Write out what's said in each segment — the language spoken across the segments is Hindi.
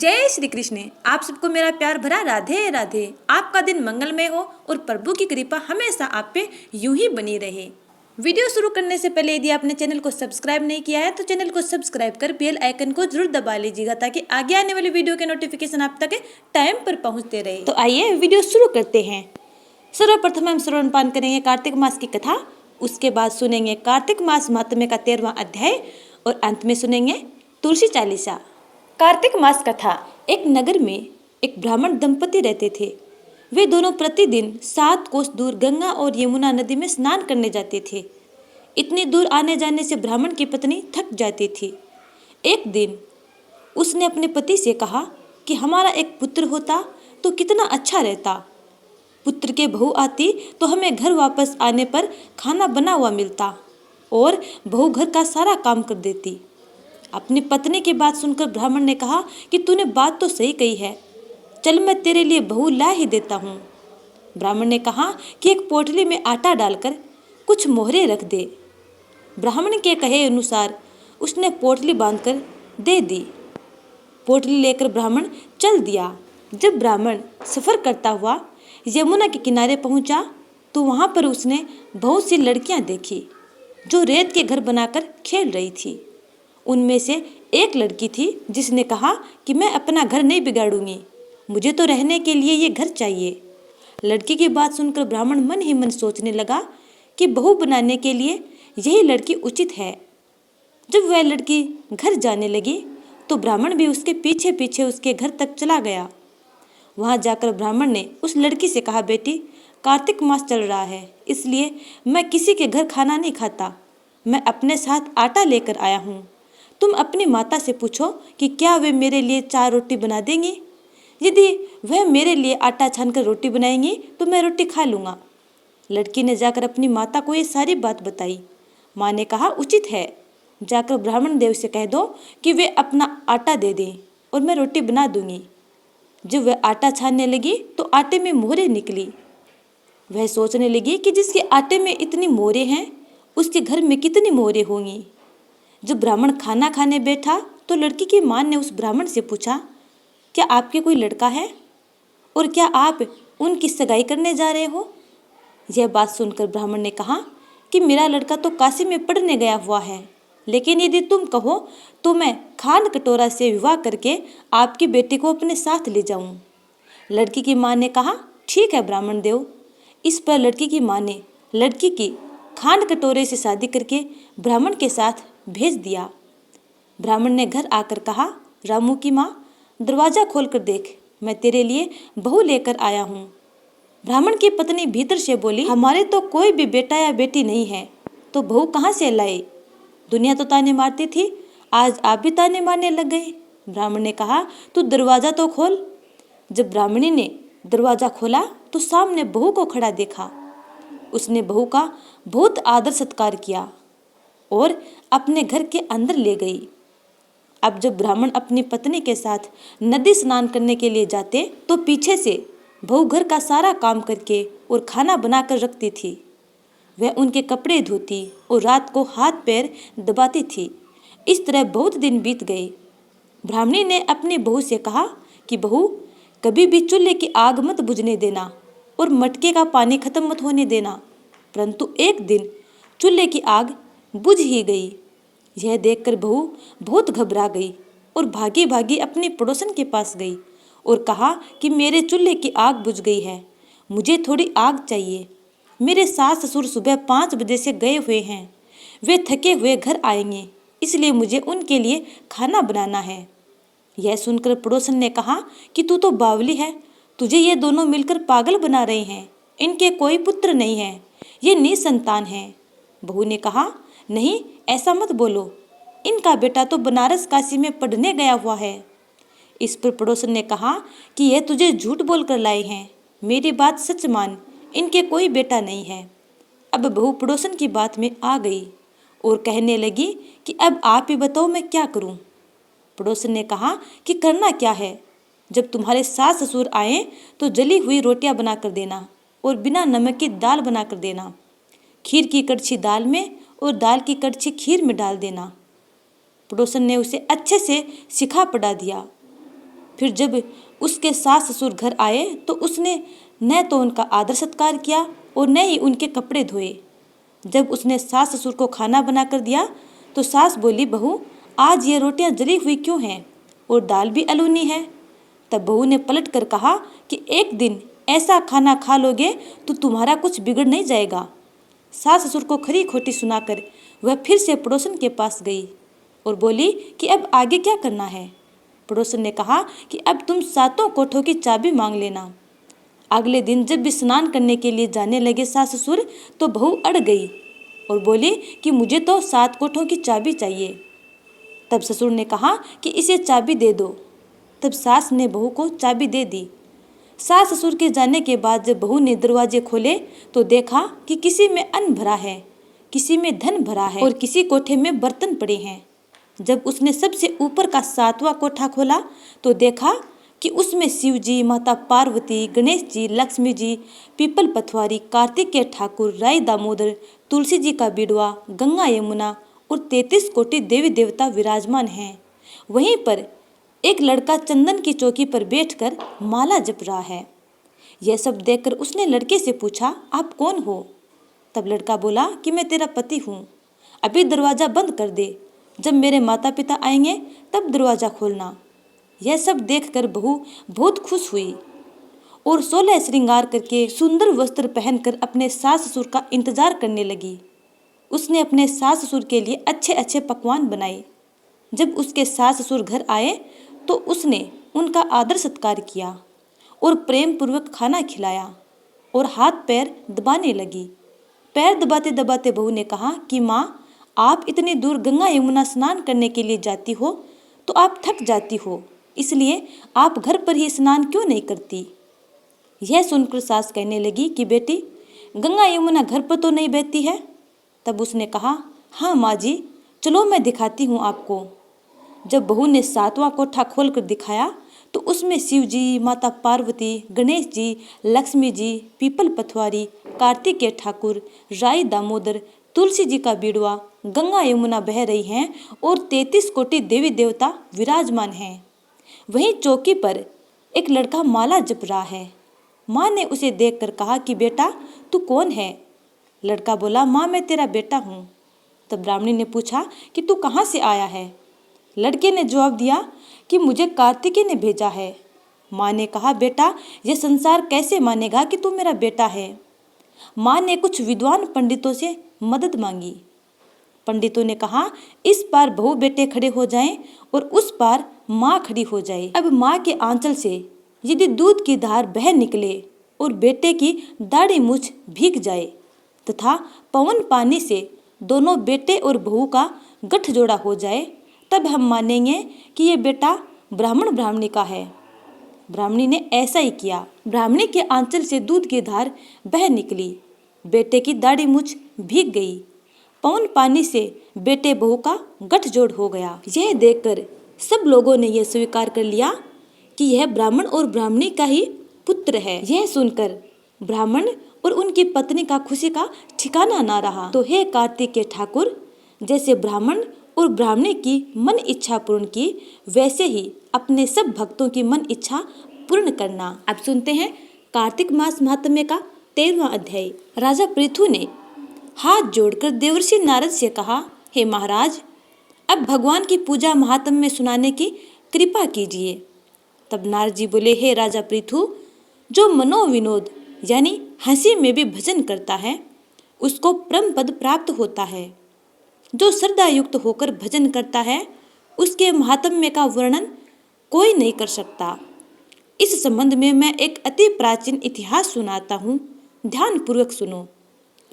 जय श्री कृष्ण। आप सबको मेरा प्यार भरा राधे राधे। आपका दिन मंगलमय हो और प्रभु की कृपा हमेशा आप पे यूं ही बनी रहे। वीडियो शुरू करने से पहले यदि आपने चैनल को सब्सक्राइब नहीं किया है तो चैनल को सब्सक्राइब कर बेल आइकन को जरूर दबा लीजिएगा ताकि आगे आने वाली वीडियो के नोटिफिकेशन आप तक टाइम पर पहुँचते रहे। तो आइए वीडियो शुरू करते हैं। सर्वप्रथम हम श्रवणपान करेंगे कार्तिक मास की कथा, उसके बाद सुनेंगे कार्तिक मास महात्म्य का 13वां अध्याय और अंत में सुनेंगे तुलसी चालीसा। कार्तिक मास कथा। एक नगर में एक ब्राह्मण दंपति रहते थे। वे दोनों प्रतिदिन 7 कोस दूर गंगा और यमुना नदी में स्नान करने जाते थे। इतनी दूर आने जाने से ब्राह्मण की पत्नी थक जाती थी। एक दिन उसने अपने पति से कहा कि हमारा एक पुत्र होता तो कितना अच्छा रहता। पुत्र के बहू आती तो हमें घर वापस आने पर खाना बना हुआ मिलता और बहू घर का सारा काम कर देती। अपनी पत्नी की बात सुनकर ब्राह्मण ने कहा कि तूने बात तो सही कही है, चल मैं तेरे लिए बहू ला ही देता हूँ। ब्राह्मण ने कहा कि एक पोटली में आटा डालकर कुछ मोहरे रख दे। ब्राह्मण के कहे अनुसार उसने पोटली बांधकर दे दी। पोटली लेकर ब्राह्मण चल दिया। जब ब्राह्मण सफ़र करता हुआ यमुना के किनारे पहुंचा तो वहां पर उसने बहुत सी लड़कियां देखी जो रेत के घर बनाकर खेल रही थी। उनमें से एक लड़की थी जिसने कहा कि मैं अपना घर नहीं बिगाड़ूंगी, मुझे तो रहने के लिए ये घर चाहिए। लड़की की बात सुनकर ब्राह्मण मन ही मन सोचने लगा कि बहू बनाने के लिए यही लड़की उचित है। जब वह लड़की घर जाने लगी तो ब्राह्मण भी उसके पीछे पीछे उसके घर तक चला गया। वहां जाकर ब्राह्मण ने उस लड़की से कहा, बेटी, कार्तिक मास चल रहा है इसलिए मैं किसी के घर खाना नहीं खाता, मैं अपने साथ आटा लेकर आया हूँ। तुम अपनी माता से पूछो कि क्या वे मेरे लिए 4 रोटी बना देंगी। यदि वह मेरे लिए आटा छानकर रोटी बनाएंगी तो मैं रोटी खा लूँगा। लड़की ने जाकर अपनी माता को ये सारी बात बताई। माँ ने कहा, उचित है, जाकर ब्राह्मण देव से कह दो कि वे अपना आटा दे दें और मैं रोटी बना दूंगी। जब वह आटा छानने लगी तो आटे में मोहरे निकली। वह सोचने लगी कि जिसके आटे में इतनी मोहरे हैं उसके घर में कितनी मोहरे होंगी। जब ब्राह्मण खाना खाने बैठा तो लड़की की मां ने उस ब्राह्मण से पूछा, क्या आपके कोई लड़का है और क्या आप उनकी सगाई करने जा रहे हो। यह बात सुनकर ब्राह्मण ने कहा कि मेरा लड़का तो काशी में पढ़ने गया हुआ है, लेकिन यदि तुम कहो तो मैं खान कटोरा से विवाह करके आपकी बेटी को अपने साथ ले जाऊं। लड़की की मां ने कहा, ठीक है ब्राह्मण देव। इस पर लड़की की मां ने लड़की की खान कटोरे से शादी करके ब्राह्मण के साथ भेज दिया। ब्राह्मण ने घर आकर कहा, रामू की माँ, दरवाज़ा खोल कर देख, मैं तेरे लिए बहू लेकर आया हूँ। ब्राह्मण की पत्नी भीतर से बोली, हमारे तो कोई भी बेटा या बेटी नहीं है तो बहू कहाँ से लाए। दुनिया तो ताने मारती थी, आज आप भी ताने मारने लग गए। ब्राह्मण ने कहा, तू दरवाज़ा तो खोल। जब ब्राह्मणी ने दरवाज़ा खोला तो सामने बहू को खड़ा देखा। उसने बहू का बहुत आदर सत्कार किया और अपने घर के अंदर ले गई। अब जब ब्राह्मण अपनी पत्नी के साथ नदी स्नान करने के लिए जाते तो पीछे से बहू घर का सारा काम करके और खाना बनाकर रखती थी। वह उनके कपड़े धोती और रात को हाथ पैर दबाती थी। इस तरह बहुत दिन बीत गए। ब्राह्मणी ने अपनी बहू से कहा कि बहू, कभी भी चूल्हे की आग मत बुझने देना और मटके का पानी खत्म मत होने देना। परंतु एक दिन चूल्हे की आग बुझ ही गई। यह देखकर बहू बहुत घबरा गई और भागी भागी अपनी पड़ोसन के पास गई और कहा कि मेरे चूल्हे की आग बुझ गई है, मुझे थोड़ी आग चाहिए। मेरे सास ससुर सुबह 5 बजे से गए हुए हैं, वे थके हुए घर आएंगे, इसलिए मुझे उनके लिए खाना बनाना है। यह सुनकर पड़ोसन ने कहा कि तू तो बावली है, तुझे ये दोनों मिलकर पागल बना रहे हैं। इनके कोई पुत्र नहीं है, ये निसंतान है। बहू ने कहा, नहीं, ऐसा मत बोलो, इनका बेटा तो बनारस काशी में पढ़ने गया हुआ है। इस पर पड़ोसन ने कहा कि यह तुझे झूठ बोलकर लाए हैं, मेरी बात सच मान, इनके कोई बेटा नहीं है। अब बहू पड़ोसन की बात में आ गई और कहने लगी कि अब आप ही बताओ मैं क्या करूं। पड़ोसन ने कहा कि करना क्या है, जब तुम्हारे सास ससुर आए तो जली हुई रोटियां बनाकर देना और बिना नमक की दाल बनाकर देना। खीर की कड़छी दाल में और दाल की कड़छी खीर में डाल देना। पड़ोसन ने उसे अच्छे से सिखा पढ़ा दिया। फिर जब उसके सास ससुर घर आए तो उसने न तो उनका आदर सत्कार किया और न ही उनके कपड़े धोए। जब उसने सास ससुर को खाना बनाकर दिया तो सास बोली, बहू आज ये रोटियां जली हुई क्यों हैं और दाल भी अलूनी है। तब बहू ने पलट कर कहा कि एक दिन ऐसा खाना खा लोगे तो तुम्हारा कुछ बिगड़ नहीं जाएगा। सास ससुर को खरी खोटी सुनाकर वह फिर से पड़ोसन के पास गई और बोली कि अब आगे क्या करना है। पड़ोसन ने कहा कि अब तुम सातों कोठों की चाबी मांग लेना। अगले दिन जब भी स्नान करने के लिए जाने लगे सास ससुर तो बहू अड़ गई और बोली कि मुझे तो 7 कोठों की चाबी चाहिए। तब ससुर ने कहा कि इसे चाबी दे दो। तब सास ने बहू को चाबी दे दी। सास ससुर के जाने के बाद जब बहू ने दरवाजे खोले तो देखा कि किसी में अन्न भरा है, किसी में धन भरा है और किसी कोठे में बर्तन पड़े हैं। जब उसने सबसे ऊपर का 7वां कोठा खोला तो देखा कि उसमें शिव जी, माता पार्वती, गणेश जी, लक्ष्मी जी, पीपल पथवारी, कार्तिकेय ठाकुर, राई दामोदर, तुलसी जी का बिडवा, गंगा यमुना और 33 कोटि देवी देवता विराजमान हैं। वहीं पर एक लड़का चंदन की चौकी पर बैठकर माला जप रहा है। यह सब देखकर उसने लड़के से पूछा, आप कौन हो? तब लड़का बोला कि मैं तेरा पति हूँ। अभी दरवाजा बंद कर दे, जब मेरे माता पिता आएंगे तब दरवाजा खोलना। यह सब देखकर बहू बहुत खुश हुई और 16 श्रृंगार करके सुंदर वस्त्र पहनकर अपने सास ससुर का इंतजार करने लगी। उसने अपने सास ससुर के लिए अच्छे अच्छे पकवान बनाए। जब उसके सास ससुर घर आए तो उसने उनका आदर सत्कार किया और प्रेम पूर्वक खाना खिलाया और हाथ पैर दबाने लगी। पैर दबाते दबाते बहू ने कहा कि माँ, आप इतनी दूर गंगा यमुना स्नान करने के लिए जाती हो तो आप थक जाती हो, इसलिए आप घर पर ही स्नान क्यों नहीं करती। यह सुनकर सास कहने लगी कि बेटी, गंगा यमुना घर पर तो नहीं बहती है। तब उसने कहा, हाँ माँ जी, चलो मैं दिखाती हूँ आपको। जब बहू ने 7वां कोठा खोलकर दिखाया तो उसमें शिव जी, माता पार्वती, गणेश जी, लक्ष्मी जी, पीपल पथवारी, कार्तिकेय ठाकुर, राई दामोदर, तुलसी जी का बिडवा, गंगा यमुना बह रही हैं और 33 कोटि देवी देवता विराजमान हैं। वहीं चौकी पर एक लड़का माला जप रहा है। माँ ने उसे देखकर कहा कि बेटा, तू कौन है? लड़का बोला, माँ मैं तेरा बेटा हूँ। तब ब्राह्मणी ने पूछा कि तू कहाँ से आया है? लड़के ने जवाब दिया कि मुझे कार्तिकेय ने भेजा है। माँ ने कहा, बेटा यह संसार कैसे मानेगा कि तू मेरा बेटा है। माँ ने कुछ विद्वान पंडितों से मदद मांगी। पंडितों ने कहा, इस पार बहू बेटे खड़े हो जाएं और उस पार माँ खड़ी हो जाए। अब माँ के आंचल से यदि दूध की धार बह निकले और बेटे की दाढ़ी मूछ भीग जाए तथा पवन पानी से दोनों बेटे और बहू का गठजोड़ा हो जाए, तब हम मानेंगे कि ये बेटा ब्राह्मण ब्राह्मणी का है। ब्राह्मणी ने ऐसा ही किया। ब्राह्मणी के आंचल से दूध की धार बह निकली, बेटे की दाढ़ी मूछ भीग गई, पवन पानी से बेटे बहू का गठजोड़ हो गया। यह देखकर सब लोगों ने यह स्वीकार कर लिया कि यह ब्राह्मण और ब्राह्मणी का ही पुत्र है। यह सुनकर ब्राह्मण और उनकी पत्नी का खुशी का ठिकाना ना रहा। तो हे कार्तिकेय ठाकुर, जैसे ब्राह्मण और ब्राह्मणी की मन इच्छा पूर्ण की, वैसे ही अपने सब भक्तों की मन इच्छा पूर्ण करना। अब सुनते हैं कार्तिक मास महात्म्य का 13वां अध्याय। राजा पृथु ने हाथ जोड़कर देवर्षि नारद से कहा, हे महाराज, अब भगवान की पूजा महात्म्य सुनाने की कृपा कीजिए। तब नारद जी बोले, हे राजा पृथु, जो मनोविनोद यानी हंसी में भी भजन करता है उसको परम पद प्राप्त होता है। जो श्रद्धा युक्त होकर भजन करता है उसके महात्म्य का वर्णन कोई नहीं कर सकता। इस संबंध में मैं एक अति प्राचीन इतिहास सुनाता हूँ, ध्यान पूर्वक सुनो।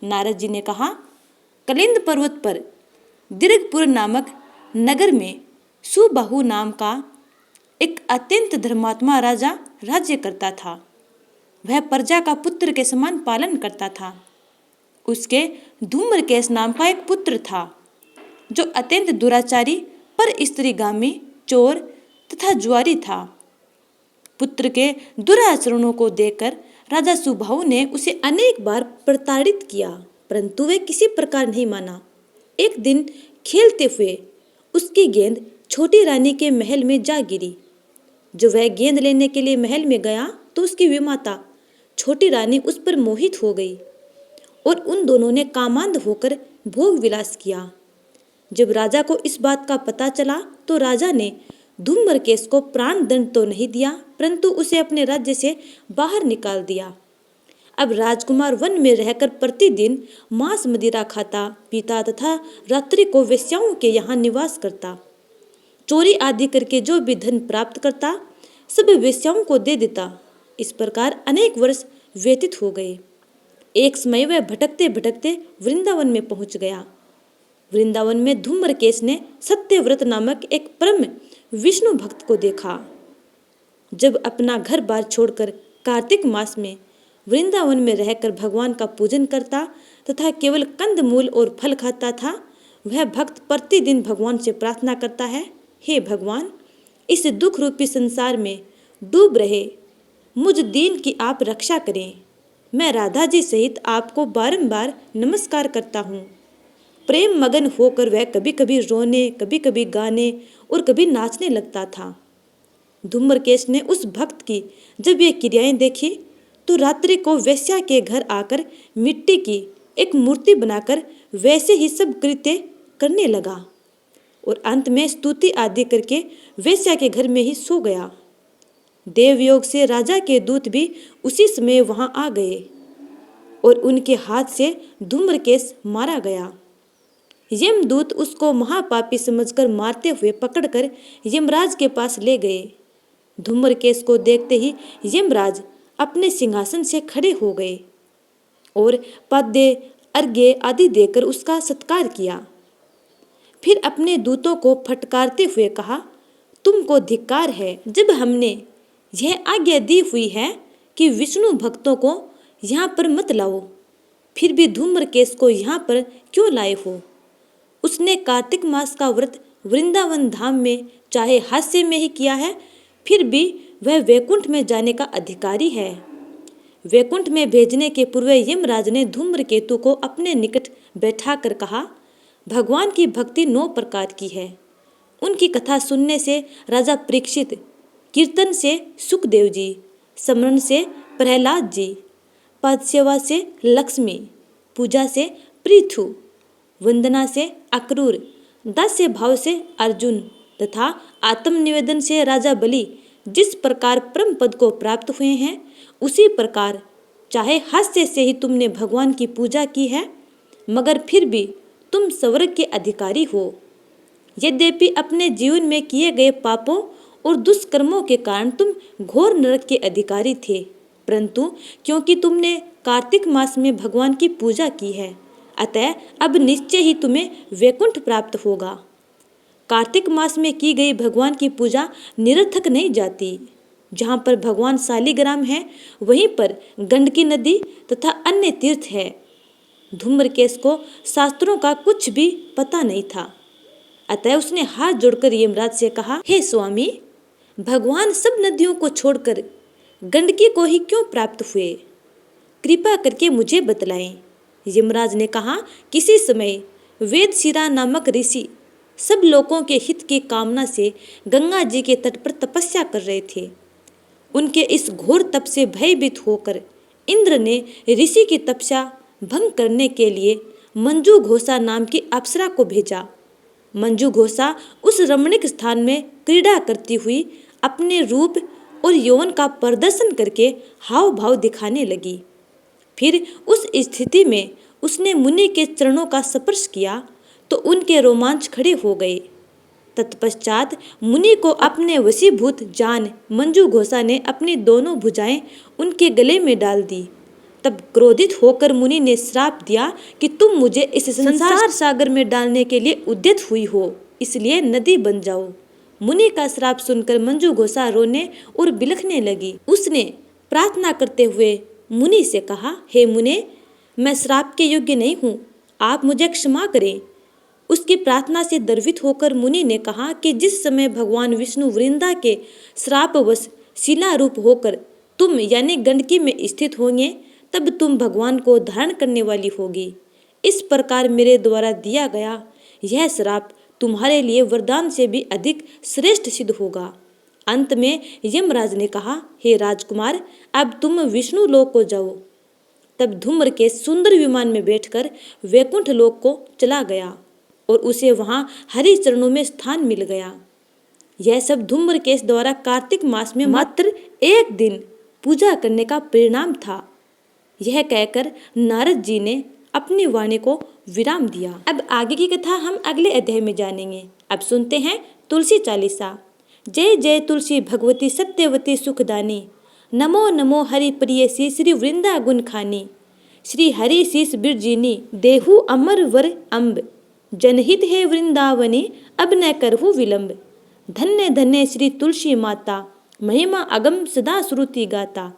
नारद जी ने कहा, कलिंद पर्वत पर दीर्घपुर नामक नगर में सुबाहु नाम का एक अत्यंत धर्मात्मा राजा राज्य करता था। वह प्रजा का पुत्र के समान पालन करता था। उसके धूम्रकेश नाम का एक पुत्र था जो अत्यंत दुराचारी, पर स्त्रीगामी, चोर तथा जुआरी था। पुत्र के दुराचरणों को देखकर राजा सुबाहु ने उसे अनेक बार प्रताड़ित किया, परंतु वह किसी प्रकार नहीं माना। एक दिन खेलते हुए उसकी गेंद छोटी रानी के महल में जा गिरी। जब वह गेंद लेने के लिए महल में गया तो उसकी विमाता छोटी रानी उस पर मोहित हो गई और उन दोनों ने कामांध होकर भोग विलास किया। जब राजा को इस बात का पता चला तो राजा ने धूम्रकेश को प्राण दंड तो नहीं दिया, परंतु उसे अपने राज्य से बाहर निकाल दिया। अब राजकुमार वन में रहकर प्रतिदिन मांस मदिरा खाता पीता तथा रात्रि को वेश्याओं के यहाँ निवास करता। चोरी आदि करके जो भी धन प्राप्त करता सब वेश्याओं को दे देता। इस प्रकार अनेक वर्ष व्यतीत हो गए। एक समय वह भटकते भटकते वृंदावन में पहुंच गया। वृंदावन में धूम्रकेश ने सत्यव्रत नामक एक परम विष्णु भक्त को देखा। जब अपना घर बार छोड़कर कार्तिक मास में वृंदावन में रहकर भगवान का पूजन करता तथा केवल कंद मूल और फल खाता था, वह भक्त प्रतिदिन भगवान से प्रार्थना करता है, हे भगवान, इस दुख रूपी संसार में डूब रहे मुझ दीन की आप रक्षा करें। मैं राधा जी सहित आपको बारंबार नमस्कार करता हूँ। प्रेम मगन होकर वह कभी कभी रोने, कभी कभी गाने और कभी नाचने लगता था। धूम्रकेश ने उस भक्त की जब ये क्रियाएं देखी तो रात्रि को वेश्या के घर आकर मिट्टी की एक मूर्ति बनाकर वैसे ही सब कृत्य करने लगा और अंत में स्तुति आदि करके वेश्या के घर में ही सो गया। देवयोग से राजा के दूत भी उसी समय वहां आ गए और उनके हाथ से धूम्रकेश मारा गया। यमदूत उसको महापापी समझकर मारते हुए पकड़कर यमराज के पास ले गए। धूम्रकेश को देखते ही यमराज अपने सिंहासन से खड़े हो गए और पद्य अर्घ्य आदि देकर उसका सत्कार किया। फिर अपने दूतों को फटकारते हुए कहा, तुमको धिक्कार है। जब हमने यह आज्ञा दी हुई है कि विष्णु भक्तों को यहाँ पर मत लाओ, फिर भी धूम्रकेश को यहाँ पर क्यों लाए हो? उसने कार्तिक मास का व्रत वृंदावन धाम में चाहे हास्य में ही किया है, फिर भी वह वैकुंठ में जाने का अधिकारी है। वैकुंठ में भेजने के पूर्व यमराज ने धूम्रकेतु को अपने निकट बैठाकर कहा, भगवान की भक्ति 9 प्रकार की है। उनकी कथा सुनने से राजा परीक्षित, कीर्तन से सुखदेव जी, स्मरण से प्रहलाद जी, पद सेवा से लक्ष्मी, पूजा से पृथु, वंदना से अक्रूर, दास्य भाव से अर्जुन तथा आत्मनिवेदन से राजा बलि जिस प्रकार परम पद को प्राप्त हुए हैं, उसी प्रकार चाहे हास्य से ही तुमने भगवान की पूजा की है, मगर फिर भी तुम स्वर्ग के अधिकारी हो। यद्यपि अपने जीवन में किए गए पापों और दुष्कर्मों के कारण तुम घोर नरक के अधिकारी थे, परंतु क्योंकि तुमने कार्तिक मास में भगवान की पूजा की है, अतः अब निश्चय ही तुम्हें वैकुंठ प्राप्त होगा। कार्तिक मास में की गई भगवान की पूजा निरर्थक नहीं जाती। जहाँ पर भगवान शालिग्राम है, वहीं पर गंडकी नदी तथा अन्य तीर्थ है। धूम्रकेश को शास्त्रों का कुछ भी पता नहीं था, अतः उसने हाथ जोड़कर यमराज से कहा, हे स्वामी, भगवान सब नदियों को छोड़कर गंडकी को ही क्यों प्राप्त हुए? कृपा करके मुझे बतलाएं। यमराज ने कहा, किसी समय वेदशिरा नामक ऋषि सब लोगों के हित की कामना से गंगा जी के तट पर तपस्या कर रहे थे। उनके इस घोर तप से भयभीत होकर इंद्र ने ऋषि की तपस्या भंग करने के लिए मंजू घोषा नाम की अप्सरा को भेजा। मंजू घोषा उस रमणीक स्थान में क्रीड़ा करती हुई अपने रूप और यौवन का प्रदर्शन करके हाव भाव दिखाने लगी। फिर उस स्थिति में उसने मुनि के चरणों का स्पर्श किया तो उनके रोमांच खड़े हो गए। तत्पश्चात मुनि को अपने वशीभूत जान मंजू घोषा ने अपनी दोनों भुजाएं उनके गले में डाल दी। तब क्रोधित होकर मुनि ने श्राप दिया कि तुम मुझे इस संसार सागर में डालने के लिए उद्यत हुई हो, इसलिए नदी बन जाओ। मुनि का श्राप सुनकर मंजू घोषा रोने और बिलखने लगी। उसने प्रार्थना करते हुए मुनि से कहा, हे मुने, मैं श्राप के योग्य नहीं हूँ, आप मुझे क्षमा करें। उसकी प्रार्थना से द्रवित होकर मुनि ने कहा कि जिस समय भगवान विष्णु वृंदा के श्रापवश शिला रूप होकर तुम यानी गंडकी में स्थित होंगे, तब तुम भगवान को धारण करने वाली होगी। इस प्रकार मेरे द्वारा दिया गया यह श्राप तुम्हारे लिए वरदान से भी अधिक श्रेष्ठ सिद्ध होगा। अंत में यमराज ने कहा, हे राजकुमार, अब तुम विष्णु लोक को जाओ। तब धूम्रकेश सुंदर विमान में बैठकर वैकुंठ लोक को चला गया और उसे वहां हरि चरणों में स्थान मिल गया। यह सब धूम्रकेश द्वारा कार्तिक मास में मात्र एक दिन पूजा करने का परिणाम था। यह कहकर नारद जी ने अपनी वाणी को विराम दिया। अब आगे की कथा हम अगले अध्याय में जानेंगे। अब सुनते हैं तुलसी चालीसा। जय जय तुलसी भगवती सत्यवती सुखदानी, नमो नमो हरि प्रियसी श्री वृंदा गुण खानी, श्री हरि शीस बिरजीनी देहु अमर वर अम्ब, जनहित है वृंदावनी अब न करहु विलंब। धन्य धन्य श्री तुलसी माता, महिमा अगम सदा श्रुति गाता,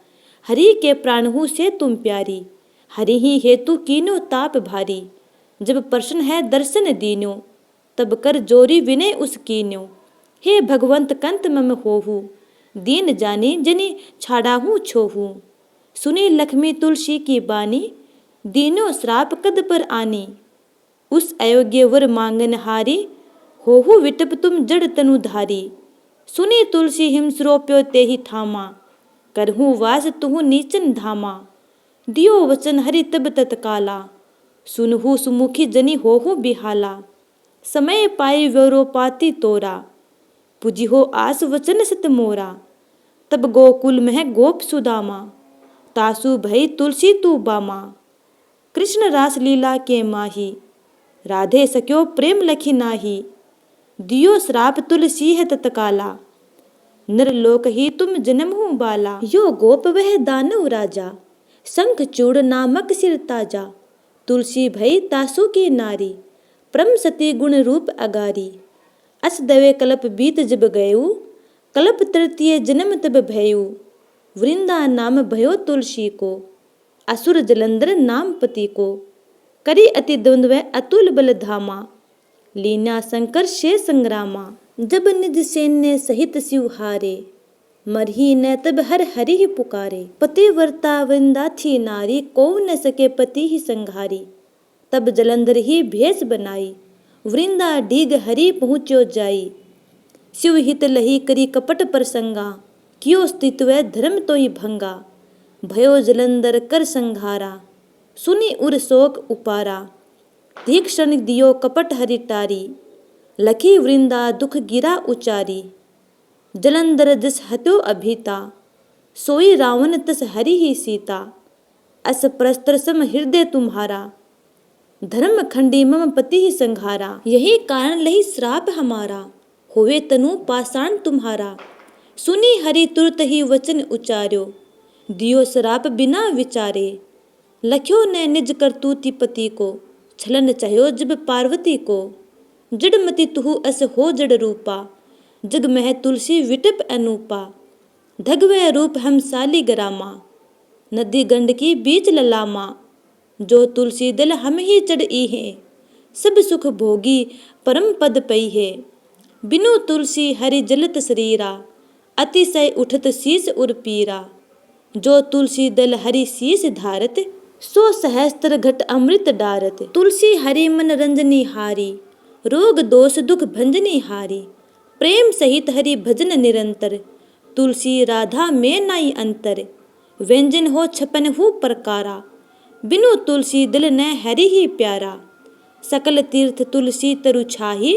हरि के प्राणहु से तुम प्यारी, हरि ही हेतु कीनो ताप भारी। जब प्रश्न है दर्शन दीन्यो, तब कर जोरी विनय उस कीन्यो। हे भगवंत कंत मम होहु, दीन जानी जनी छाड़ाहू छोहू। सुनी लक्ष्मी तुलसी की बानी, दीनो श्राप कद पर आनी। उस अयोग्य वर मांगन हारी, होहु विटप तुम जड़ तनु धारी। सुनी तुलसी हिमस्रोप्यो ते ही ठामा, करहूँ वास तुहु नीचन धामा। दियो वचन हरि तब तत्काला, सुनहु सुमुखी जनी होहु बिहाला। समय पाई व्यरोपाति तोरा, पुजी हो आस वचन सत मोरा। तब गोकुल में गोप सुदामा, तासु भई तुलसी तू बामा। कृष्ण रास लीला के माही, राधे सक्यो प्रेम लखी नाही। दियो श्राप तुलसी है तत्काला, नरलोक ही तुम जन्म हूँ बाला। यो गोप वह दानव राजा, शंख चूड़ नामक सिर ताजा। तुलसी भई तासु की नारी, परम सती गुण रूप अगारी। अस दवे कल्प बीत जब गयऊ, कल्प तृतीय जन्म तब भयऊ। वृंदा नाम भयो तुलसी को, असुर जलंधर नाम पति को। करी अति द्वंद्व अतुल बल धामा, लीना शंकर शे संग्रामा। जब निज सैन्य सहित शिव हारे, मरही न तब हर हरि ही पुकारे। पतिव्रता वृंदा थी नारी, को न सके पति ही संघारी। तब जलंधर ही भेष बनाई, वृंदा डीग हरि पहुँचो जाई। शिव हित लही करी कपट प्रसंगा, कियो स्थित्व धर्म तो ही भंगा। भयो जलंधर कर संघारा, सुनी उर शोक उपारा। तीक्ष्ण दियो कपट हरि टारी, लखी वृंदा दुख गिरा उचारी। जलंधर जस हत्यो अभीता, सोई रावण तस हरि ही सीता। अस प्रस्त्र सम हृदय तुम्हारा, धर्म खंडी मम पति ही संघारा। यही कारण लही श्राप हमारा, होवे तनु पाषाण तुम्हारा। सुनी हरि तुरत ही वचन उचार्यो, दियो श्राप बिना विचारे। लख्यो ने निज करतूति पति को, छलन चाह्यो जब पार्वती को। जड़मति तुहु अस हो जड़ रूपा, जग मह तुलसी विटप अनूपा। धगवै रूप हम साली गरामा, नदी गंडकी बीच ललामा। जो तुलसी दल हम ही चढ़ी है, सब सुख भोगी परम पद पई है। बिनु तुलसी हरि जलत शरीरा, अतिशय उठत शीस उर पीरा। जो तुलसी दल हरि शीस धारत, सो सहस्त्र घट अमृत डारत। तुलसी हरि मन रंजनी हारी, रोग दोष दुख भंजनी हारी। प्रेम सहित हरि भजन निरंतर, तुलसी राधा में नाई अंतर। व्यंजन हो छपन हु प्रकारा, बिनु तुलसी दिल न हरि ही प्यारा। सकल तीर्थ तुलसी तरु छाही,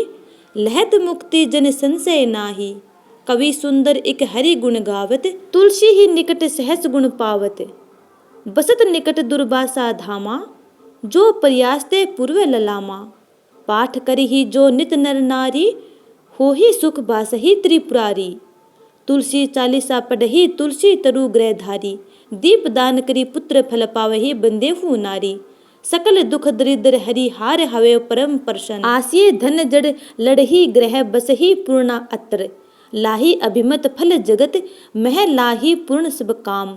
लहत मुक्ति जन संशय नाही। कवि सुंदर इक हरि गुण गावत, तुलसी ही निकट सहस गुण पावत। बसत निकट दुर्वासा धामा, जो प्रयासते पूर्व ललामा। पाठ करी ही जो नित नर नारी, हो ही सुख बासही त्रिपुरारी। तुलसी चालीसा पढ़ही तुलसी तरु ग्रहधारी। दीप दान करी पुत्र फल पावही बंदेहु नारी। सकल दुख दरिद्र हरि हार हवे परम प्रसन्न। आसिये धन जड़ लड़ही ग्रह बसही पूर्णा अत्र। लाही अभिमत फल जगत, मह लाही पूर्ण सब काम।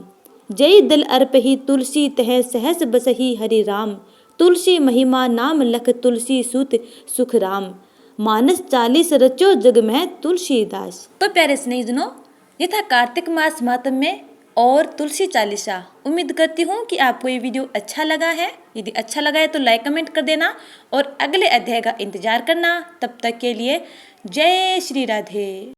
जय दल अर्प ही तुलसी तह सहस बसही हरि राम। तुलसी महिमा नाम लख तुलसी सुत सुख राम। मानस 40 रचो जग में तुलसीदास। तो प्यारे स्नेहितजनों, ये था कार्तिक मास महात्म्य और तुलसी चालीसा। उम्मीद करती हूँ कि आपको ये वीडियो अच्छा लगा है। यदि अच्छा लगा है तो लाइक कमेंट कर देना और अगले अध्याय का इंतजार करना। तब तक के लिए जय श्री राधे।